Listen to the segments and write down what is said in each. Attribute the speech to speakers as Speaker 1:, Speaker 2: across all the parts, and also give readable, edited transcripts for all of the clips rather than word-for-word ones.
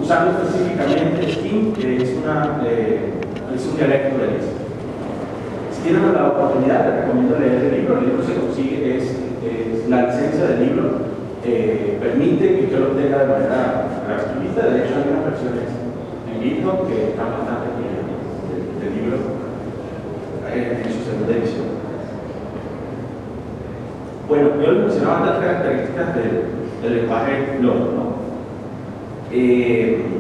Speaker 1: usando específicamente Scheme, que es un dialecto de Lisp. Si tienen la oportunidad, les recomiendo leer el libro. El libro se consigue, es la licencia del libro, permite que yo lo tenga de manera gratuita. De hecho, hay unas versiones en GitHub que están bastante bien del libro en su segunda edición. Bueno, yo les mencionaba las características del lenguaje Logo, ¿no?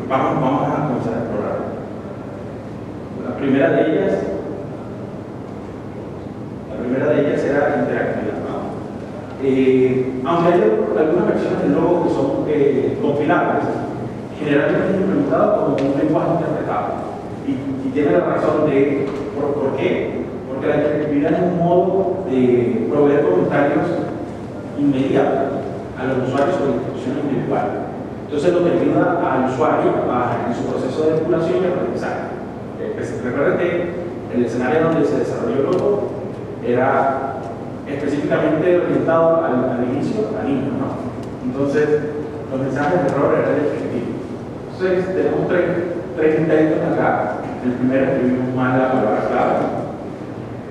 Speaker 1: Vamos a comenzar a explorar. La primera de ellas era interactividad, ¿no? Aunque hay algunas versiones del Logo que son compilables, generalmente es implementado como un lenguaje interpretable. Y tiene la razón de ¿por qué? Porque la interactividad es un modo de proveer comentarios inmediatos a los usuarios sobre instrucciones individuales. Entonces, lo que ayuda al usuario en su proceso de vinculación y aprendizaje. Recuerden que el escenario donde se desarrolló el Logo era específicamente orientado al inicio, a niños, ¿no? Entonces, los mensajes de error eran efectivos. Entonces, tenemos tres intentos acá. En el primero escribimos mal la palabra clave.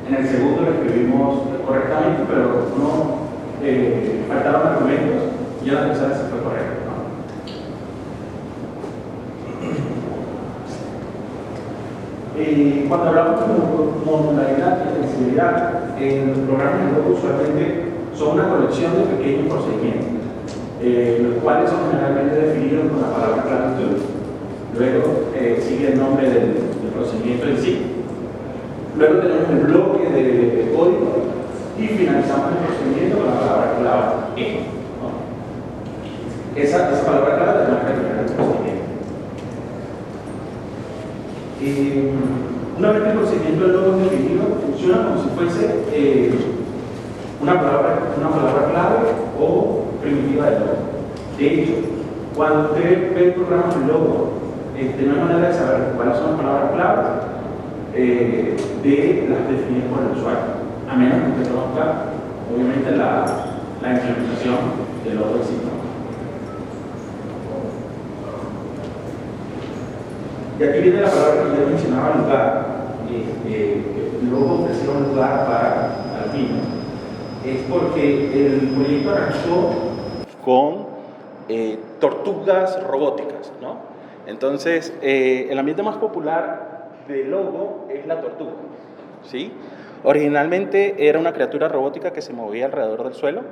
Speaker 1: En el segundo lo escribimos correctamente, pero no faltaron argumentos y en la tercera se fue correcto, ¿no? Cuando hablamos de modularidad y flexibilidad, en los programas de Logo usualmente son una colección de pequeños procedimientos, los cuales son generalmente definidos con la palabra clave do. Luego sigue el nombre del procedimiento en sí. Luego tenemos el bloque de código y finalizamos el procedimiento con la palabra clave, ¿no? Esa palabra clave es la que termina el procedimiento. Una vez que el procedimiento del Logo es definido, funciona como si fuese una palabra clave o primitiva del Logo. De hecho, cuando usted ve el programa del Logo, no hay manera de saber cuáles son las palabras claves de las definidas por el usuario, a menos que usted conozca, obviamente, la implementación del Logo en sí. Y aquí viene la palabra que yo mencionaba, lugar. Luego ofreció un lugar para alpinos. Es porque el proyecto arrancó con tortugas robóticas, ¿no? Entonces, el ambiente más popular de Logo es la tortuga, ¿sí? Originalmente era una criatura robótica que se movía alrededor del suelo.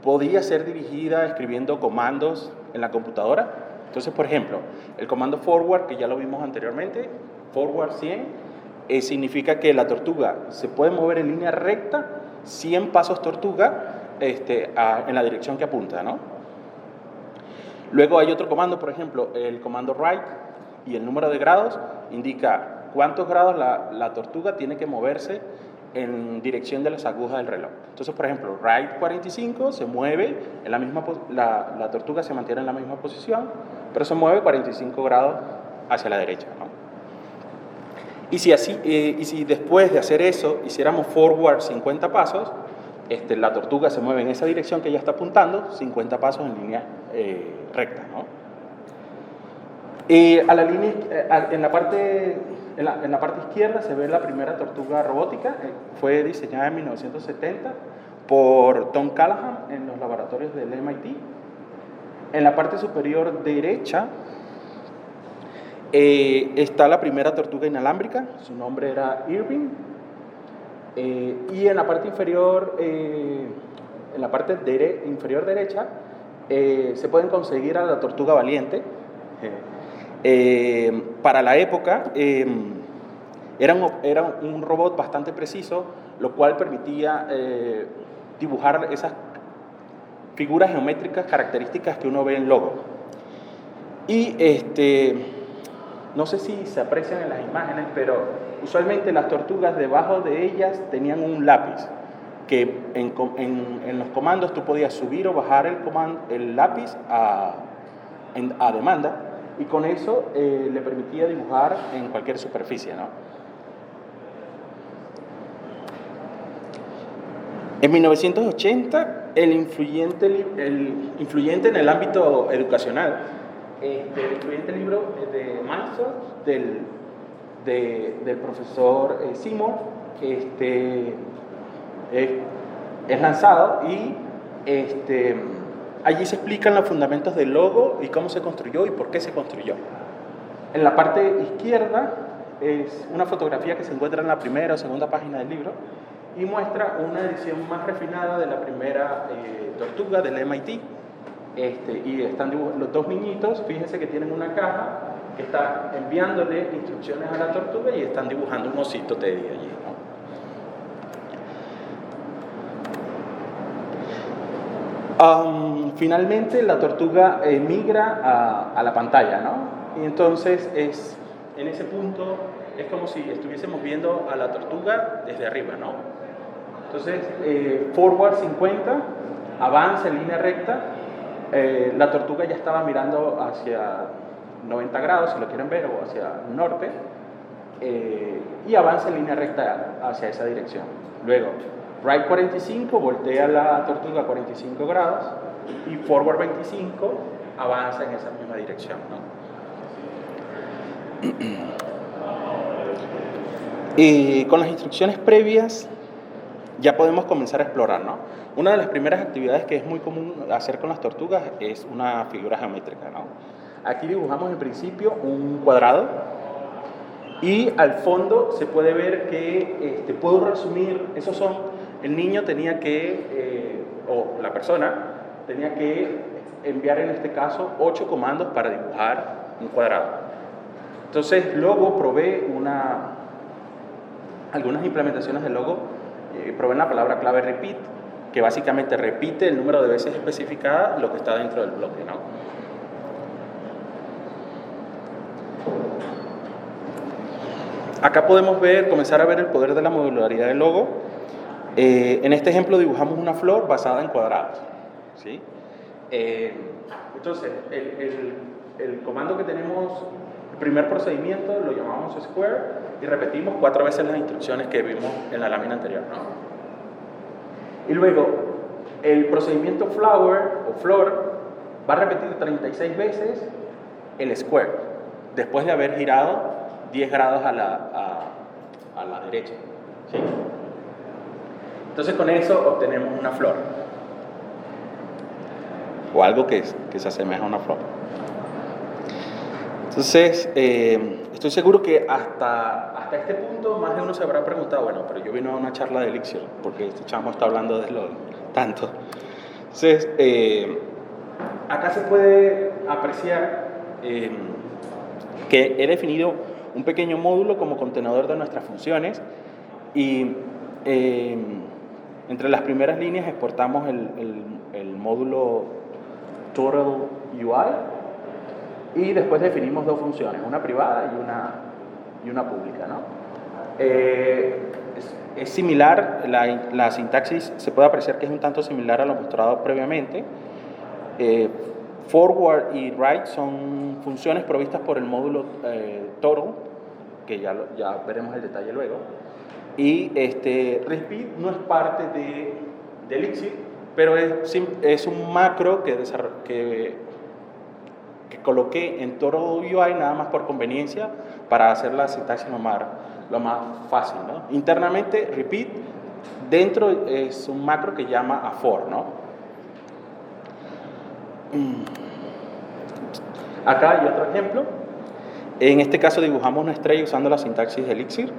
Speaker 1: Podía ser dirigida escribiendo comandos en la computadora. Entonces, por ejemplo, el comando forward, que ya lo vimos anteriormente, forward 100, significa que la tortuga se puede mover en línea recta 100 pasos tortuga en la dirección que apunta, ¿no? Luego hay otro comando, por ejemplo, el comando right, y el número de grados indica cuántos grados la tortuga tiene que moverse en dirección de las agujas del reloj. Entonces, por ejemplo, right 45 se mueve en la misma la tortuga se mantiene en la misma posición, pero se mueve 45 grados hacia la derecha, ¿no? Y si después de hacer eso hiciéramos forward 50 pasos, la tortuga se mueve en esa dirección que ella está apuntando, 50 pasos en línea recta, ¿no? A la línea, en la parte izquierda se ve la primera tortuga robótica. Fue diseñada en 1970 por Tom Callahan en los laboratorios del MIT. En la parte superior derecha está la primera tortuga inalámbrica. Su nombre era Irving. Y en la parte inferior, inferior derecha, se pueden conseguir a la tortuga valiente. Para la época era un robot bastante preciso, lo cual permitía dibujar esas figuras geométricas características que uno ve en Logo. Y no sé si se aprecian en las imágenes, pero usualmente las tortugas debajo de ellas tenían un lápiz que en los comandos tú podías subir o bajar el lápiz a demanda, y con eso le permitía dibujar en cualquier superficie, ¿no? En 1980, el influyente en el ámbito educacional
Speaker 2: el influyente libro de Mindstone del profesor Seymour es lanzado y allí se explican los fundamentos del logo y cómo se construyó y por qué se construyó. En la parte izquierda es una fotografía que se encuentra en la primera o segunda página del libro y muestra una edición más refinada de la primera tortuga del MIT. Y están los dos niñitos, fíjense que tienen una caja que está enviándole instrucciones a la tortuga y están dibujando un osito Teddy allí, ¿no? Finalmente la tortuga migra a la pantalla, ¿no? Y entonces en ese punto es como si estuviésemos viendo a la tortuga desde arriba, ¿no? Entonces, forward 50, avanza en línea recta, la tortuga ya estaba mirando hacia 90 grados, si lo quieren ver, o hacia el norte, y avanza en línea recta hacia esa dirección. Luego, right 45, voltea la tortuga a 45 grados, y forward 25, avanza en esa misma dirección, ¿no? Y con las instrucciones previas ya podemos comenzar a explorar, ¿no? Una de las primeras actividades que es muy común hacer con las tortugas es una figura geométrica, ¿no? Aquí dibujamos en principio un cuadrado y al fondo se puede ver que puedo resumir, esos son, el niño tenía que, o la persona tenía que enviar en este caso 8 comandos para dibujar un cuadrado. Entonces luego probé algunas implementaciones del logo, probé la palabra clave repeat, que básicamente repite el número de veces especificada lo que está dentro del bloque, ¿no? Acá podemos comenzar a ver el poder de la modularidad del logo. En este ejemplo dibujamos una flor basada en cuadrados, ¿sí? Entonces, el comando que tenemos, el primer procedimiento lo llamamos square y repetimos 4 veces las instrucciones que vimos en la lámina anterior, ¿no? Y luego, el procedimiento flower o flor va a repetir 36 veces el square, después de haber girado 10 grados a la derecha, ¿sí? Entonces con eso obtenemos una flor, o algo que se asemeja a una flor. Entonces, estoy seguro que hasta este punto más de uno se habrá preguntado, bueno, pero yo vine a una charla de Elixir, porque este chamo está hablando de lo tanto. Entonces, acá se puede apreciar que he definido un pequeño módulo como contenedor de nuestras funciones y entre las primeras líneas exportamos el módulo Total UI y después definimos 2 funciones, una privada y una pública, ¿no? Es similar, la sintaxis se puede apreciar que es un tanto similar a lo mostrado previamente. Forward y right son funciones provistas por el módulo total, que ya veremos el detalle luego. Y repeat no es parte de Elixir, pero es un macro que coloqué en Total UI nada más por conveniencia para hacer la sintaxis lo más fácil, ¿no? Internamente, repeat, dentro es un macro que llama a for, ¿no? Acá hay otro ejemplo. En este caso dibujamos una estrella usando la sintaxis de Elixir.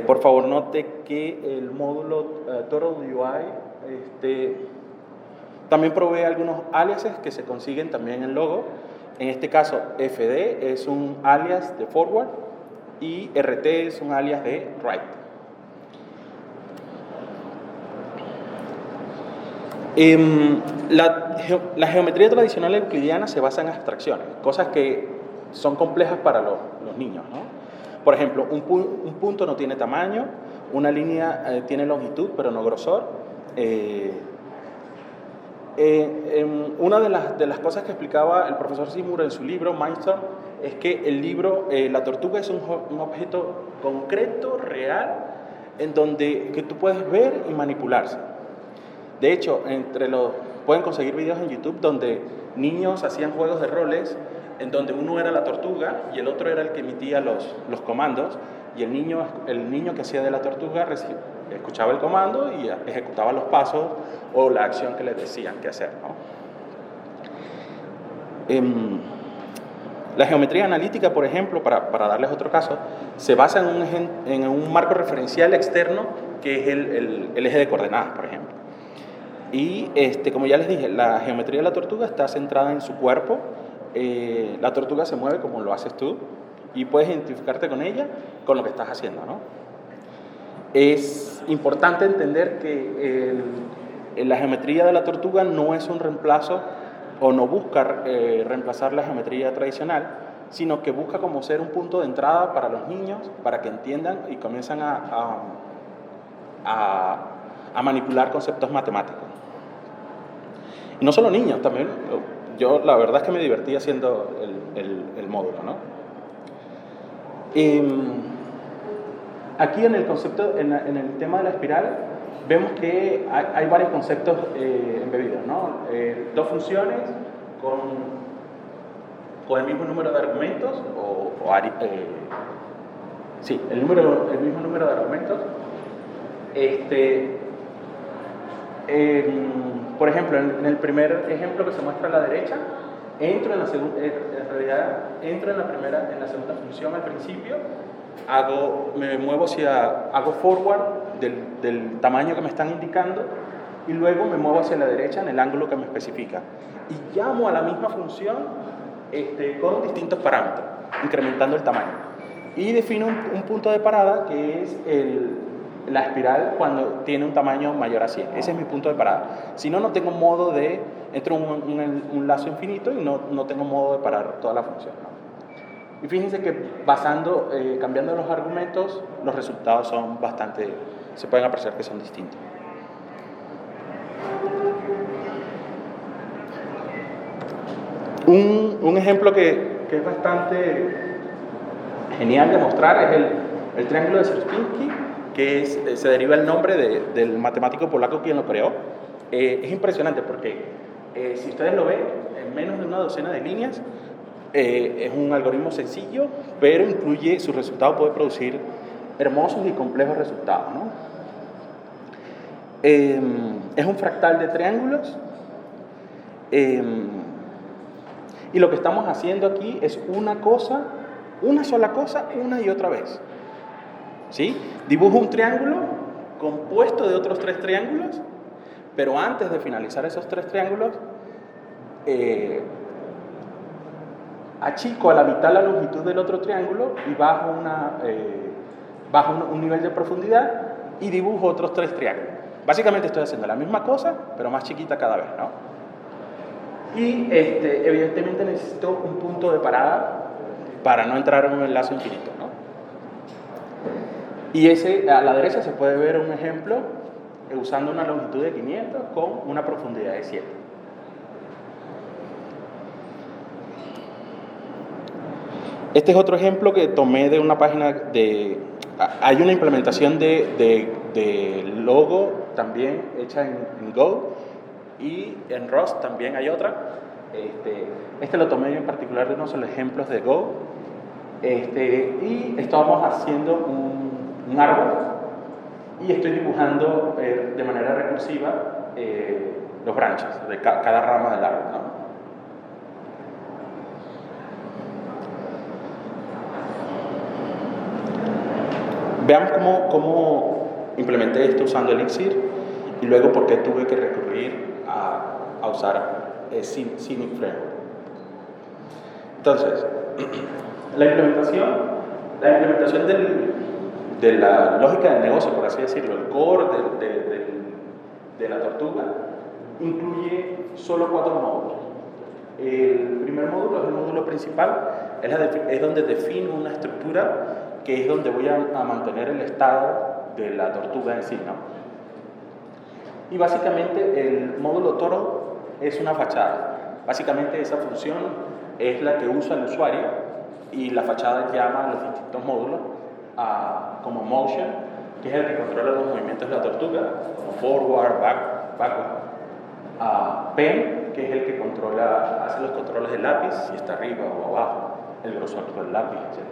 Speaker 2: Por favor note que el módulo Total UI también provee algunos aliases que se consiguen también en el logo. En este caso FD es un alias de forward y RT es un alias de right. La geometría tradicional euclidiana se basa en abstracciones, cosas que son complejas para los niños, ¿no? Por ejemplo, un punto no tiene tamaño, una línea tiene longitud pero no grosor. Una de las cosas que explicaba el profesor Seymour en su libro Mindstorm es que la tortuga es un objeto concreto, real, en donde que tú puedes ver y manipularse. De hecho, pueden conseguir videos en YouTube donde niños hacían juegos de roles en donde uno era la tortuga y el otro era el que emitía los comandos, y el niño que hacía de la tortuga escuchaba el comando y ejecutaba los pasos o la acción que le decían que hacer, ¿no? La geometría analítica, por ejemplo, para darles otro caso, se basa en un marco referencial externo que es el eje de coordenadas, por ejemplo. Y como ya les dije, la geometría de la tortuga está centrada en su cuerpo. La tortuga se mueve como lo haces tú y puedes identificarte con ella, con lo que estás haciendo, ¿no? Es importante entender que la geometría de la tortuga no es un reemplazo o no busca reemplazar la geometría tradicional, sino que busca como ser un punto de entrada para los niños, para que entiendan y comiencen a manipular conceptos matemáticos. Y no solo niños, también yo la verdad es que me divertí haciendo el módulo, ¿no? Aquí en el concepto, en el tema de la espiral, vemos que hay varios conceptos embebidos, ¿no? Dos funciones con el mismo número de argumentos, sí, el mismo número de argumentos. Por ejemplo, en el primer ejemplo que se muestra a la derecha, en realidad entro en la segunda función al principio, me muevo hago forward del tamaño que me están indicando y luego me muevo hacia la derecha en el ángulo que me especifica. Y llamo a la misma función con distintos parámetros, incrementando el tamaño. Y defino un punto de parada que es la espiral cuando tiene un tamaño mayor a 100. Ese es mi punto de parada. Si no, no tengo modo entro en un lazo infinito y no tengo modo de parar toda la función, ¿no? Y fíjense que cambiando los argumentos, los resultados se pueden apreciar que son distintos. Un ejemplo que es bastante genial de mostrar es el triángulo de Sierpinski, que se deriva el nombre del matemático polaco quien lo creó. Es impresionante porque si ustedes lo ven, en menos de una docena de líneas, es un algoritmo sencillo, pero su resultado puede producir hermosos y complejos resultados, ¿no? Es un fractal de triángulos, y lo que estamos haciendo aquí es una sola cosa, una y otra vez, ¿sí? Dibujo un triángulo compuesto de otros 3 triángulos, pero antes de finalizar esos 3 triángulos, achico a la mitad la longitud del otro triángulo y bajo un nivel de profundidad y dibujo otros 3 triángulos. Básicamente estoy haciendo la misma cosa, pero más chiquita cada vez, ¿no? Y evidentemente necesito un punto de parada para no entrar en un enlace infinito, ¿no? Y a la derecha se puede ver un ejemplo usando una longitud de 500 con una profundidad de 7. Este es otro ejemplo que tomé de una página hay una implementación de Logo también hecha en Go, y en Rust también hay otra. Lo tomé en particular de unos ejemplos de Go. Y estábamos haciendo un árbol y estoy dibujando de manera recursiva los branches de cada rama del árbol, ¿no? Veamos cómo implementé esto usando Elixir y luego por qué tuve que recurrir a usar Scenic Framework. Entonces, la implementación de la lógica de negocio, por así decirlo, el core de la tortuga, incluye solo 4 módulos. El primer módulo es el módulo principal, es donde defino una estructura que es donde voy a mantener el estado de la tortuga en sí, ¿no? Y básicamente el módulo toro es una fachada. Básicamente esa función es la que usa el usuario y la fachada llama a los distintos módulos como motion, que es el que controla los movimientos de la tortuga, como forward, backward. pen, que es el que hace los controles del lápiz, si está arriba o abajo, el grosor del lápiz, etc.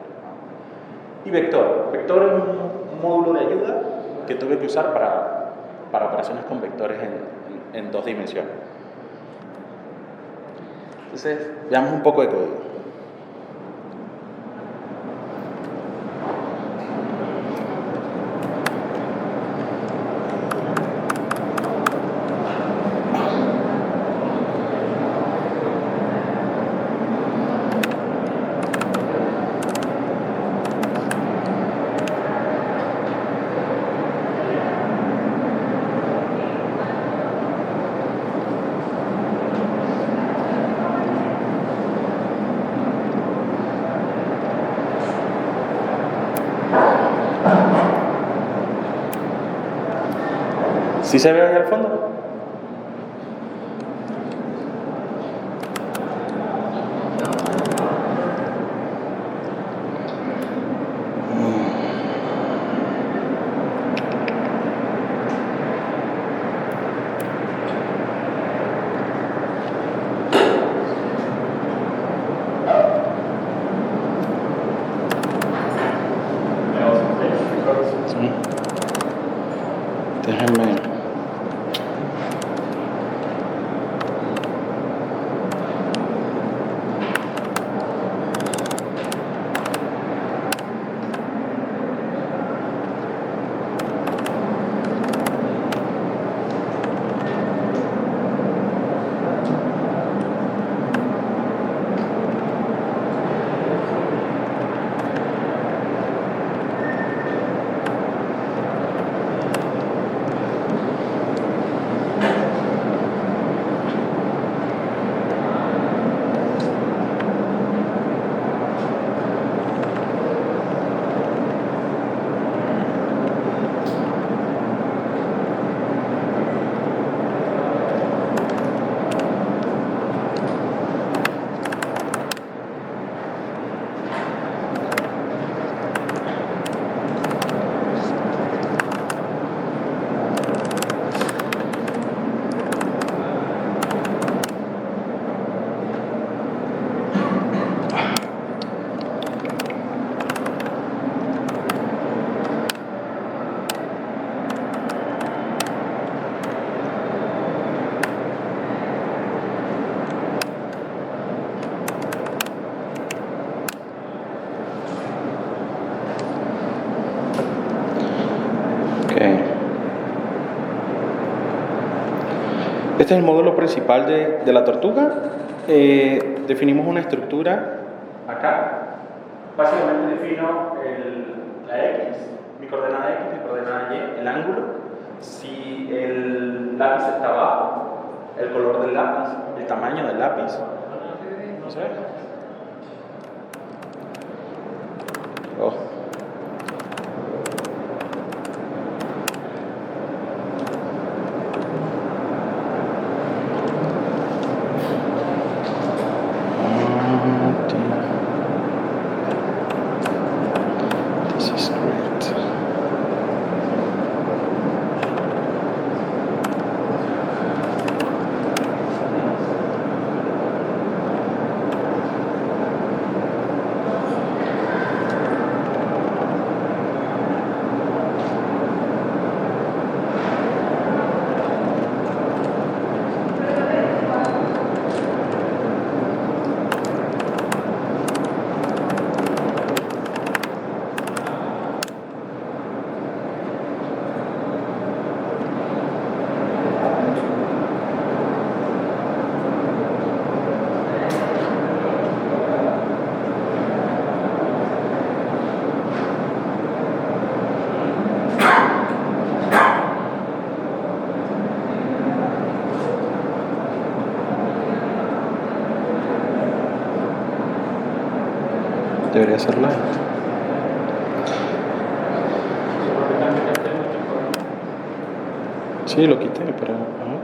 Speaker 2: Y vector. Vector es un módulo de ayuda que tuve que usar para operaciones con vectores en 2 dimensiones. Entonces, veamos un poco de código. ¿Sí se ve ahí al fondo? Sí. Déjenme. Este es el módulo principal de la tortuga. Definimos una estructura acá. Básicamente defino la X, mi coordenada X, mi coordenada Y, el ángulo. Si el lápiz está abajo, el color del lápiz, el tamaño del lápiz. ¿No se ve? Oh. Debería ser light. Sí, lo quité, pero a ver.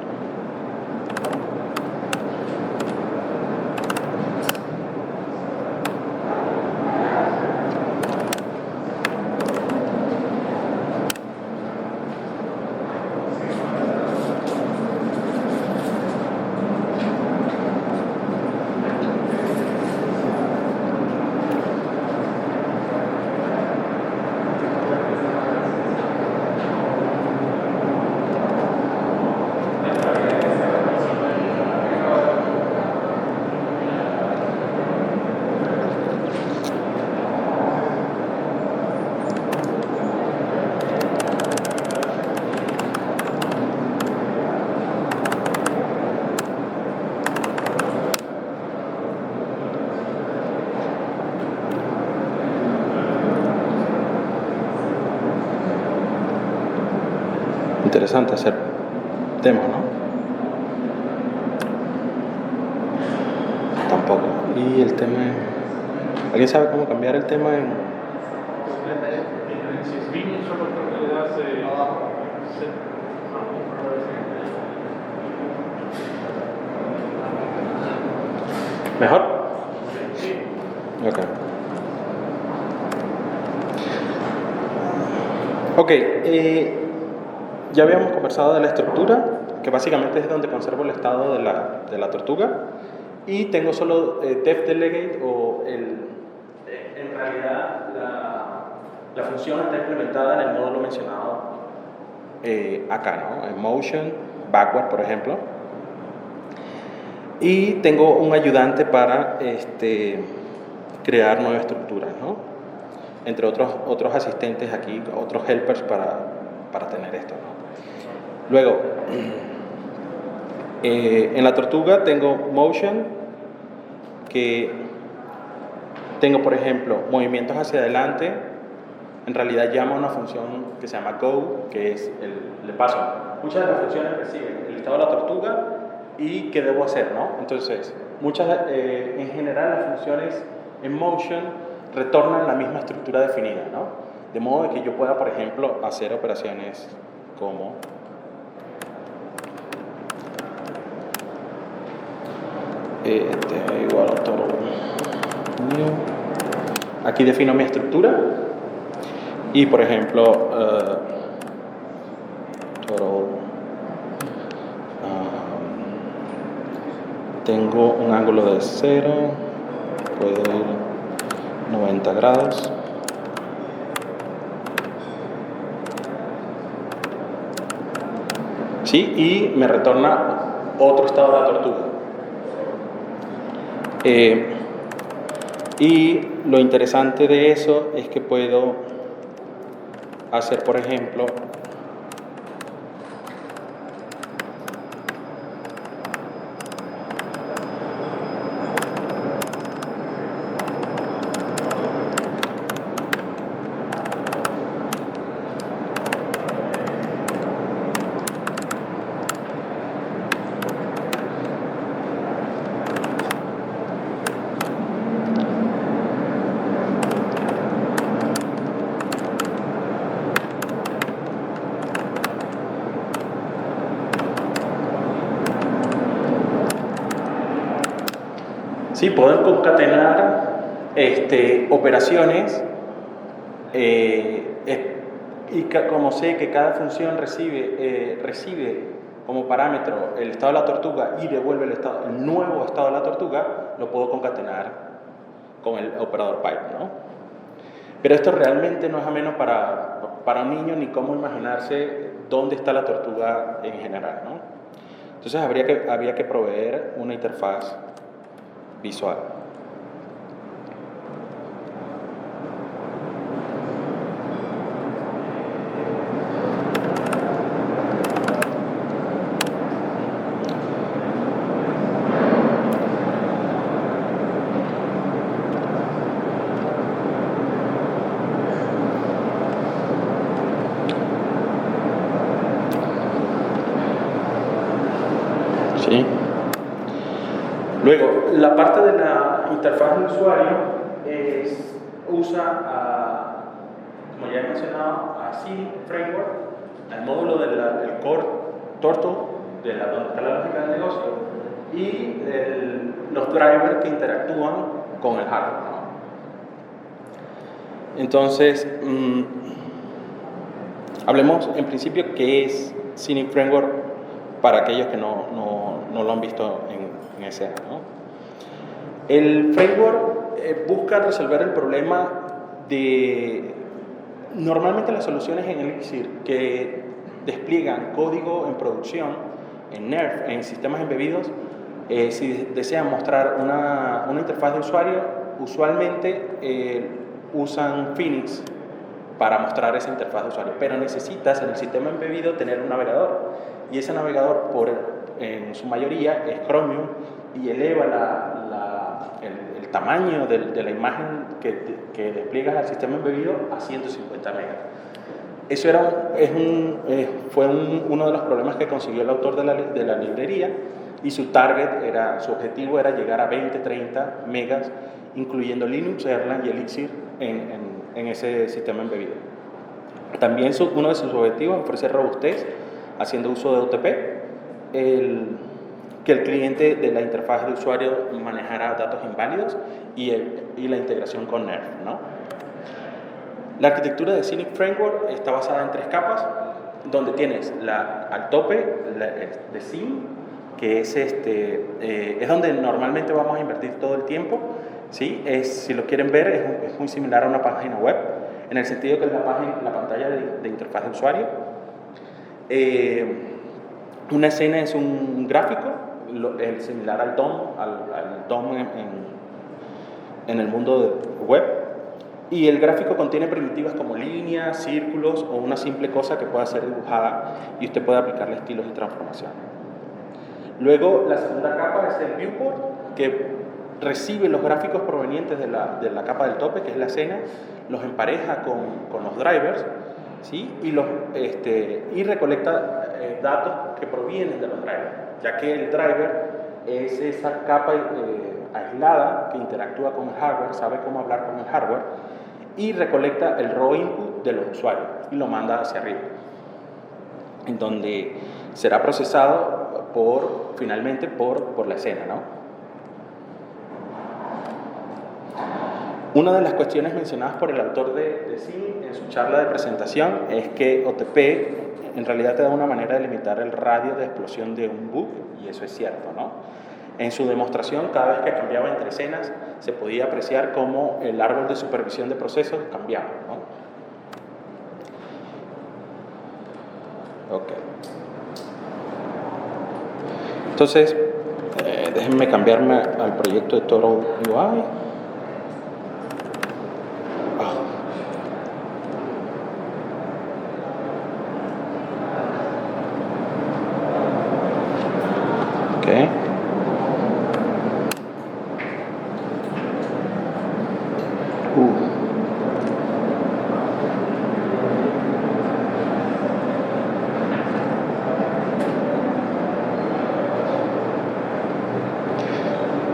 Speaker 2: interesante hacer demos, ¿no? Tampoco. Y el tema... ¿Alguien sabe cómo cambiar el tema en...?
Speaker 3: Si es Vim, solo creo que le das
Speaker 2: ¿Mejor?
Speaker 3: sí.
Speaker 2: Ok. Ok, ya habíamos conversado de la estructura, que básicamente es donde conservo el estado de la tortuga, y tengo solo def delegate o en realidad la función está implementada en el módulo mencionado acá, ¿no? En motion, backward, por ejemplo. Y tengo un ayudante para crear nuevas estructuras, ¿no? Entre otros asistentes aquí, otros helpers para tener esto, ¿no? Luego, en la tortuga tengo motion, que tengo, por ejemplo, movimientos hacia adelante. En realidad llama a una función que se llama go, que es le paso. Muchas de las funciones reciben el estado de la tortuga y qué debo hacer, ¿no? Entonces, en general las funciones en motion retornan la misma estructura definida, ¿no? De modo que yo pueda, por ejemplo, hacer operaciones como igual a todo new. Aquí defino mi estructura y, por ejemplo, total, tengo un ángulo de 0, puedo ir 90 grados. ¿Sí? Y me retorna otro estado de la tortuga. Y lo interesante de eso es que puedo hacer, por ejemplo, sí, puedo concatenar operaciones y como sé que cada función recibe como parámetro el estado de la tortuga y devuelve el nuevo estado de la tortuga, lo puedo concatenar con el operador pipe, ¿no? Pero esto realmente no es ameno para un niño ni cómo imaginarse dónde está la tortuga en general, ¿no? Entonces habría que proveer una interfaz visual. ¿Sí? Luego, la parte de la interfaz de usuario usa, como ya he mencionado, a Sync Framework, al módulo del core Turtle, donde está la lógica del negocio, y los drivers que interactúan con el hardware, ¿no? Entonces, hablemos en principio qué es Sync Framework para aquellos que no lo han visto en ese año, ¿no? El framework busca resolver el problema de... Normalmente las soluciones en Elixir que despliegan código en producción, en NERF, en sistemas embebidos, si desean mostrar una interfaz de usuario, usualmente usan Phoenix para mostrar esa interfaz de usuario, pero necesitas en el sistema embebido tener un navegador, y ese navegador en su mayoría es Chromium y eleva el tamaño de la imagen que despliegas al sistema embebido a 150 megas. Eso fue uno de los problemas que consiguió el autor de la librería, y su objetivo era llegar a 20, 30 megas, incluyendo Linux, Erlang y Elixir en ese sistema embebido. También uno de sus objetivos es ofrecer robustez haciendo uso de OTP, que el cliente de la interfaz de usuario manejara datos inválidos y la integración con NERF, ¿no? La arquitectura de Cynic Framework está basada en 3 capas, donde tienes al tope de SIM, que es donde normalmente vamos a invertir todo el tiempo, ¿sí? Si lo quieren ver, es muy similar a una página web, en el sentido que es la pantalla de interfaz de usuario. Una escena es un gráfico, similar al DOM en el mundo web. Y el gráfico contiene primitivas como líneas, círculos o una simple cosa que pueda ser dibujada y usted puede aplicarle estilos y transformaciones. Luego, la segunda capa es el viewport, que recibe los gráficos provenientes de la capa del tope, que es la escena, los empareja con los drivers, ¿sí? Y recolecta datos que provienen de los drivers, ya que el driver es esa capa aislada que interactúa con el hardware, sabe cómo hablar con el hardware y recolecta el raw input de los usuarios y lo manda hacia arriba, en donde será procesado finalmente por la escena, ¿no? Una de las cuestiones mencionadas por el autor de SIM en su charla de presentación es que OTP en realidad te da una manera de limitar el radio de explosión de un bug, y eso es cierto, ¿no? En su demostración, cada vez que cambiaba entre escenas, se podía apreciar cómo el árbol de supervisión de procesos cambiaba, ¿no? Ok. Entonces, déjenme cambiarme al proyecto de Total UI. Ok.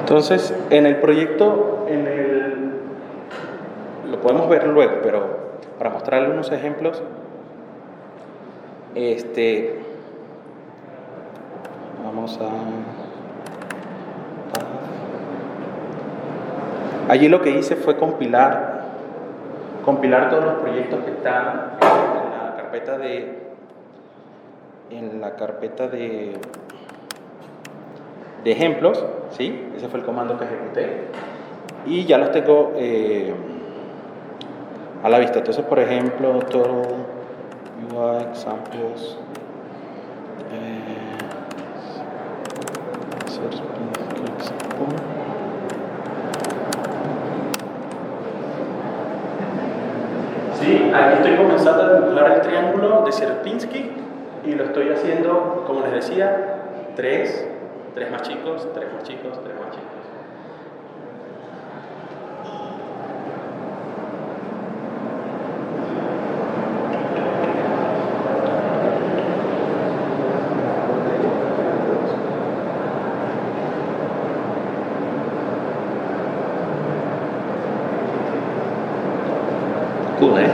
Speaker 2: Entonces, en el proyecto, lo podemos ver luego, pero para mostrarle unos ejemplos, vamos a... Allí lo que hice fue compilar todos los proyectos que están en la carpeta de ejemplos, ¿sí? Ese fue el comando que ejecuté y ya los tengo a la vista. Entonces, por ejemplo, Total UI Examples, sí, aquí estoy comenzando a dibujar el triángulo de Sierpinski y lo estoy haciendo, como les decía, 3 más chicos, 3 más chicos, 3 más chicos. Cool, ¿eh?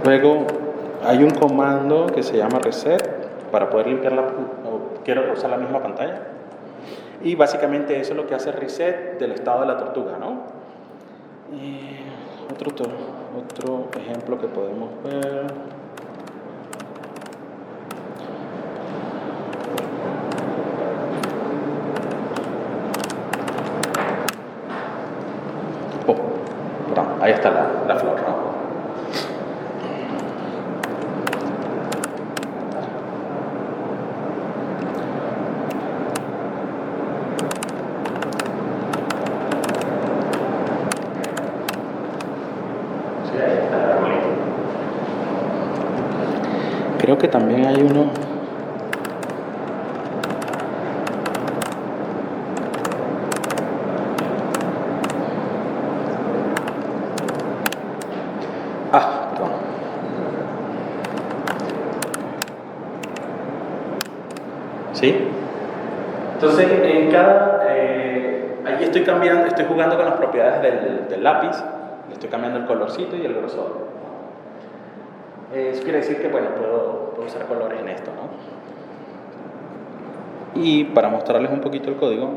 Speaker 2: Luego hay un comando que se llama reset para poder limpiar quiero usar la misma pantalla. Y básicamente eso es lo que hace reset del estado de la tortuga, ¿no? Y otro ejemplo que podemos ver. Ahí está la flor, ¿no? Creo que también hay uno. ¿Sí? Entonces, ahí estoy cambiando, estoy jugando con las propiedades del lápiz, le estoy cambiando el colorcito y el grosor. Eso quiere decir que, bueno, puedo usar colores en esto, ¿no? Y para mostrarles un poquito el código,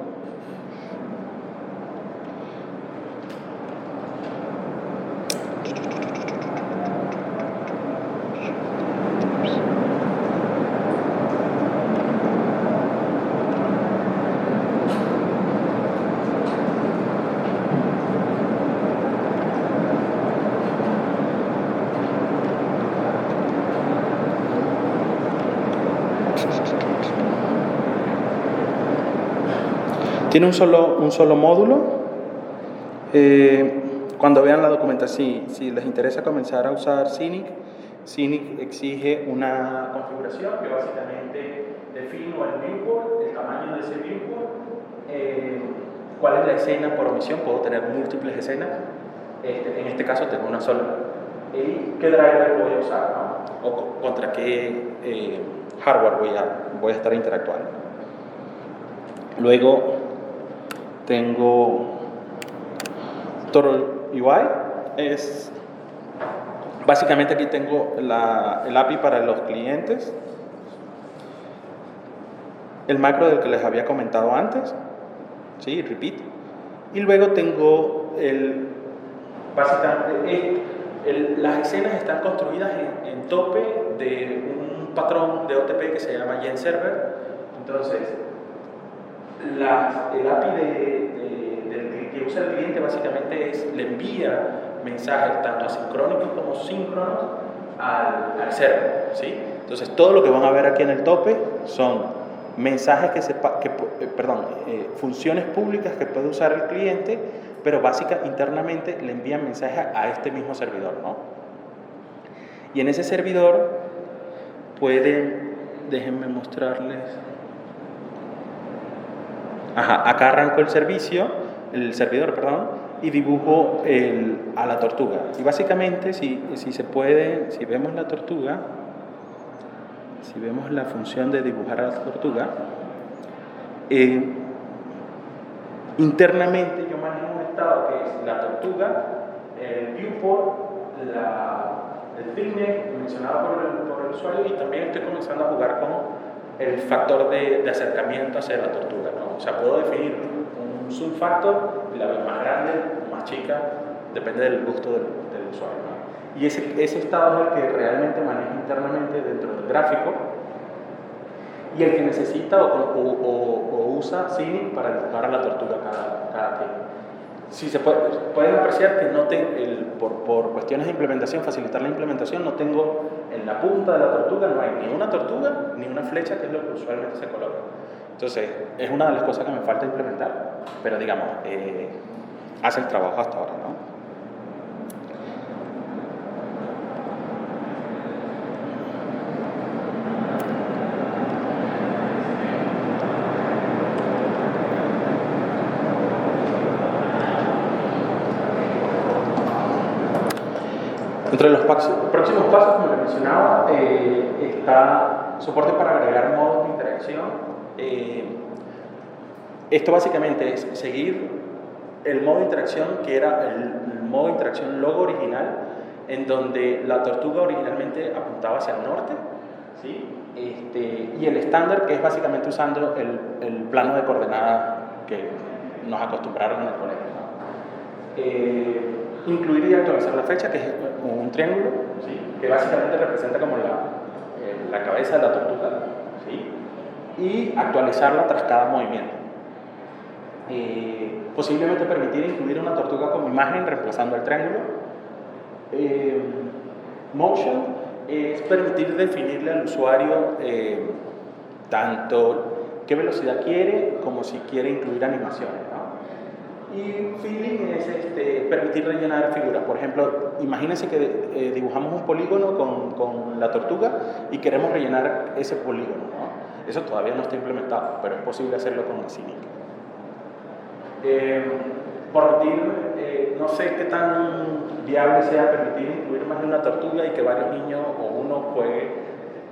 Speaker 2: tiene un solo módulo. Cuando vean la documentación, si les interesa comenzar a usar Scenic exige una configuración que básicamente define el viewport, el tamaño de ese viewport, cuál es la escena por omisión. Puedo tener múltiples escenas, en este caso tengo una sola. ¿Y qué driver voy a usar, ¿no? O contra qué hardware voy a estar interactuando? Luego tengo Toro UI. Básicamente aquí tengo el API para los clientes, el macro del que les había comentado antes, ¿sí? Repeat. Y luego tengo básicamente las escenas están construidas en tope de un patrón de OTP que se llama GenServer. Entonces, el API que usa el cliente básicamente le envía mensajes tanto asincrónicos como síncronos al server, ¿sí? Entonces, todo lo que van a ver aquí en el tope son mensajes funciones públicas que puede usar el cliente, pero internamente le envían mensajes a este mismo servidor, ¿no? Y en ese servidor déjenme mostrarles. Acá arranco el servidor, y dibujo a la tortuga. Y básicamente, si vemos la tortuga, si vemos la función de dibujar a la tortuga, internamente yo manejo un estado que es la tortuga, el viewport, el thickness mencionado por el usuario, y también estoy comenzando a jugar con el factor de acercamiento hacia la tortuga, ¿no? O sea, puedo definir un zoom factor, la veo más grande, más chica, depende del gusto del usuario, ¿no? Y ese estado es el que realmente maneja internamente dentro del gráfico, y el que necesita o usa Scenic para dibujar a la tortuga cada tiempo. Si pueden apreciar que por cuestiones de implementación, facilitar la implementación, no tengo en la punta de la tortuga, no hay ni una tortuga ni una flecha, que es lo que usualmente se coloca. Entonces, es una de las cosas que me falta implementar, pero digamos, hace el trabajo hasta ahora, ¿no? Entre los próximos pasos, como les mencionaba, está soporte para agregar modos de interacción. Esto básicamente es seguir el modo de interacción que era el modo de interacción logo original, en donde la tortuga originalmente apuntaba hacia el norte, ¿sí? Y el estándar, que es básicamente usando el plano de coordenadas que nos acostumbraron en el colegio, ¿no? Incluir y actualizar la fecha, que es un triángulo, ¿sí? Que básicamente representa como la cabeza de la tortuga, ¿sí? Y actualizarla tras cada movimiento. Posiblemente permitir incluir una tortuga como imagen reemplazando el triángulo. Motion es permitir definirle al usuario tanto qué velocidad quiere como si quiere incluir animaciones, ¿no? Y feeling es permitir rellenar figuras. Por ejemplo, imagínense que dibujamos un polígono con la tortuga y queremos rellenar ese polígono, ¿no? Eso todavía no está implementado, pero es posible hacerlo con Scenic. No sé qué tan viable sea permitir incluir más de una tortuga y que varios niños o uno juegue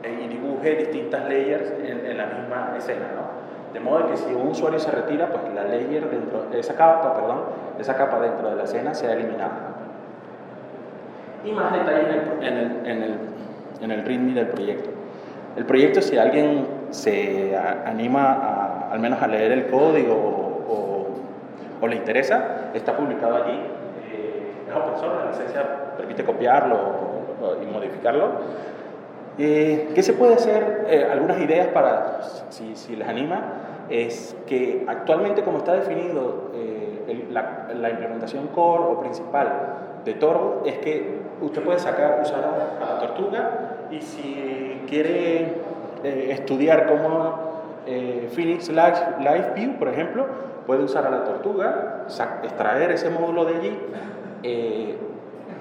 Speaker 2: y dibuje distintas layers en la misma escena, ¿no? De modo que si un usuario se retira, pues la layer dentro, esa capa dentro de la escena sea eliminada. Y más detalles en el README del proyecto. El proyecto, si alguien se anima al menos a leer el código o le interesa, está publicado allí. Es open source, la licencia permite copiarlo y modificarlo. ¿Qué se puede hacer? Algunas ideas para, si les anima, es que actualmente como está definido la implementación core o principal de Torvo, es que usted puede usar a la tortuga, y si quiere estudiar cómo Phoenix Live View, por ejemplo, puede usar a la tortuga, extraer ese módulo de allí,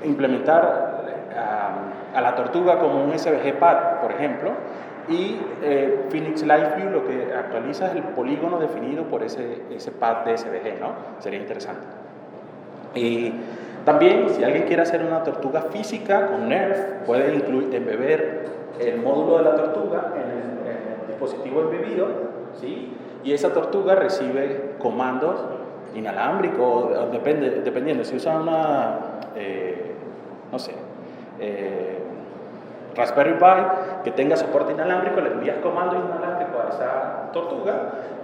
Speaker 2: implementar a la tortuga como un SVG pad, por ejemplo, y Phoenix Live View lo que actualiza es el polígono definido por ese pad de SVG, ¿no? Sería interesante. Y también, si alguien quiere hacer una tortuga física con Nerf, puede embeber el módulo de la tortuga en el dispositivo embebido, ¿sí? Y esa tortuga recibe comandos inalámbricos, dependiendo, si usa una, no sé, Raspberry Pi que tenga soporte inalámbrico, le envías comando inalámbrico a esa tortuga,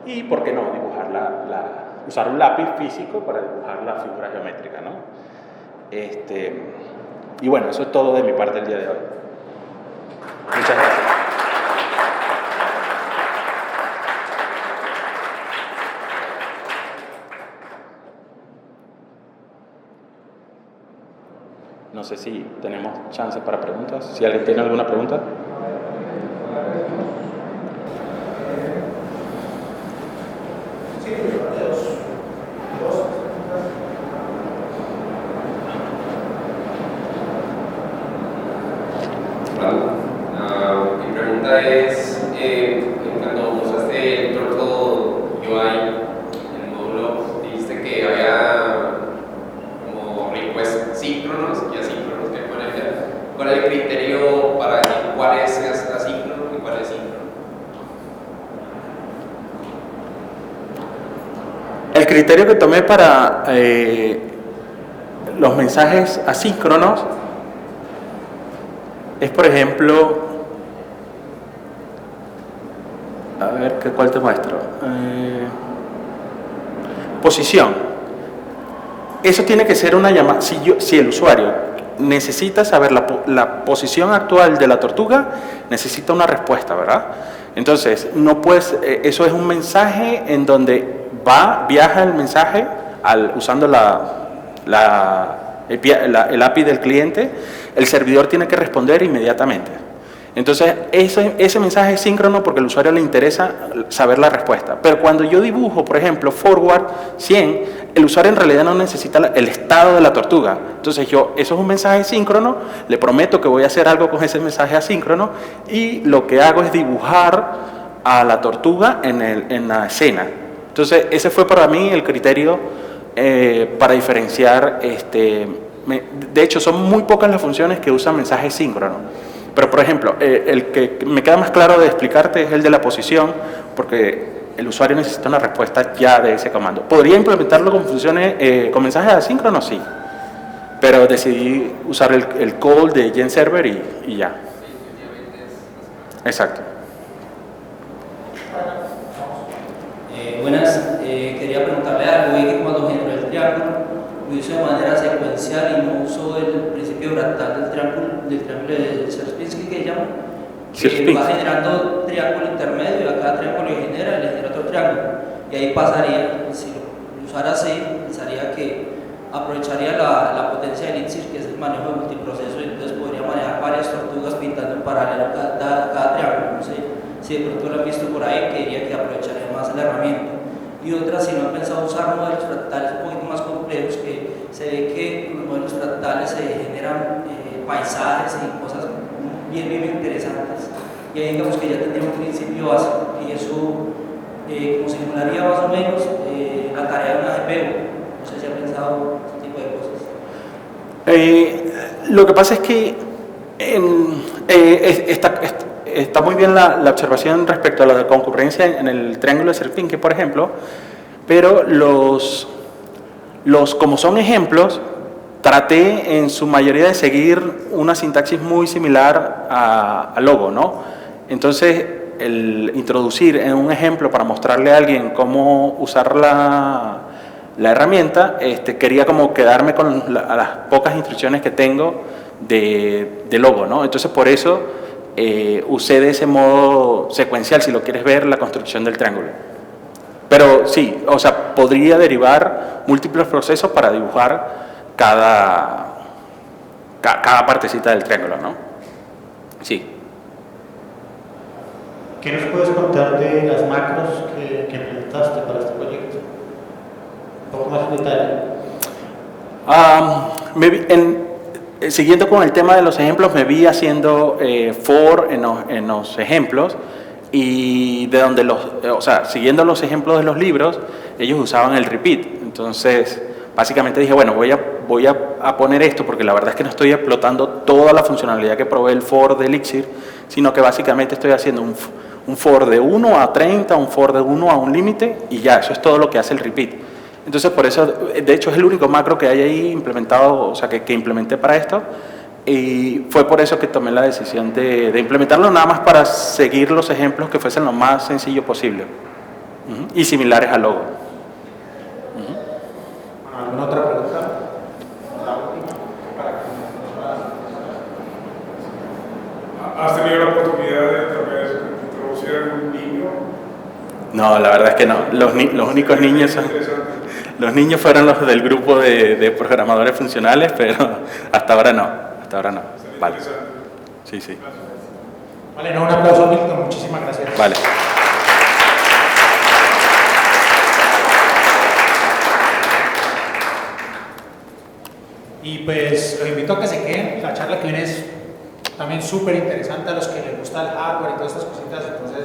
Speaker 2: y por qué no usar un lápiz físico para dibujar la figura geométrica, ¿no? Y bueno, eso es todo de mi parte el día de hoy. Muchas gracias. No sé si tenemos chance para preguntas. Si alguien tiene alguna pregunta.
Speaker 4: Mi pregunta es, cuando usaste el Turtle UI en el módulo, dijiste que había como requests síncronos y asíncronos que ponen ya. ¿Cuál es el criterio para decir cuál es asíncrono y cuál es síncrono?
Speaker 2: El criterio que tomé para los mensajes asíncronos es, por ejemplo, a ver, ¿cuál te muestro? Posición. Eso tiene que ser una llamada. Si el usuario necesita saber la posición actual de la tortuga, necesita una respuesta, ¿verdad? Entonces, no puedes, eso es un mensaje en donde viaja el mensaje usando el API del cliente, el servidor tiene que responder inmediatamente. Entonces, ese mensaje es síncrono porque al usuario le interesa saber la respuesta. Pero cuando yo dibujo, por ejemplo, forward 100, el usuario en realidad no necesita el estado de la tortuga. Entonces, eso es un mensaje síncrono, le prometo que voy a hacer algo con ese mensaje asíncrono, y lo que hago es dibujar a la tortuga en la escena. Entonces, ese fue para mí el criterio para diferenciar. De hecho, son muy pocas las funciones que usan mensajes síncronos. Pero, por ejemplo, el que me queda más claro de explicarte es el de la posición, porque el usuario necesita una respuesta ya de ese comando. ¿Podría implementarlo con funciones, con mensajes asíncronos? Sí. Pero decidí usar el call de GenServer y ya. Exacto.
Speaker 5: Buenas, quería preguntarle algo. Vi que cuando generó el triángulo lo hizo de manera secuencial y no usó el principio fractal del triángulo de Sierpinski, que llama, que va generando triángulo intermedio, y a cada triángulo le genera otro triángulo, y ahí pasaría, si lo usara así, pensaría que aprovecharía la potencia del INSIR, que es el manejo de multiproceso, y entonces podría manejar varias tortugas pintando en paralelo cada triángulo. No sé si de pronto lo han visto por ahí, que diría que aprovecharía más la herramienta. Y otras, si no han pensado usar modelos fractales un poquito más complejos, que se ve que con los modelos fractales se generan paisajes y cosas bien interesantes. Y ahí digamos que ya tendría un principio básico, y eso como simularía más o menos la tarea de una GPU. No sé si han pensado este tipo de cosas.
Speaker 2: Lo que pasa es que está muy bien la observación respecto a la concurrencia en el triángulo de Sierpinski, por ejemplo, pero como son ejemplos, traté en su mayoría de seguir una sintaxis muy similar a Logo, ¿no? Entonces, el introducir en un ejemplo para mostrarle a alguien cómo usar la herramienta, quería como quedarme con las pocas instrucciones que tengo de Logo, ¿no? Entonces, por eso usé de ese modo secuencial, si lo quieres ver, la construcción del triángulo. Pero sí, o sea, podría derivar múltiples procesos para dibujar cada partecita del triángulo, ¿no? Sí.
Speaker 6: ¿Qué nos puedes contar de las macros que implementaste para este proyecto? Un poco más en detalle.
Speaker 2: Siguiendo con el tema de los ejemplos, me vi haciendo for en los ejemplos, y de donde siguiendo los ejemplos de los libros, ellos usaban el repeat. Entonces, básicamente dije, bueno, voy a poner esto porque la verdad es que no estoy explotando toda la funcionalidad que provee el for de Elixir, sino que básicamente estoy haciendo un for de 1 a 30, un for de 1 a un límite, y ya, eso es todo lo que hace el repeat. Entonces, por eso, de hecho, es el único macro que hay ahí implementado, o sea, que implementé para esto, y fue por eso que tomé la decisión de implementarlo, nada más para seguir los ejemplos que fuesen lo más sencillo posible, y similares a Logo.
Speaker 6: ¿Alguna otra pregunta?
Speaker 3: ¿Has tenido la oportunidad de tal vez introducir algún niño?
Speaker 2: No, la verdad es que no. Los únicos niños fueron los del grupo de programadores funcionales, pero hasta ahora no. Vale. Sí.
Speaker 6: Vale, un aplauso, Milton. Muchísimas gracias.
Speaker 2: Vale.
Speaker 6: Y pues los invito a que se queden. La charla que viene es también súper interesante a los que les gusta el hardware y todas estas cositas. Entonces,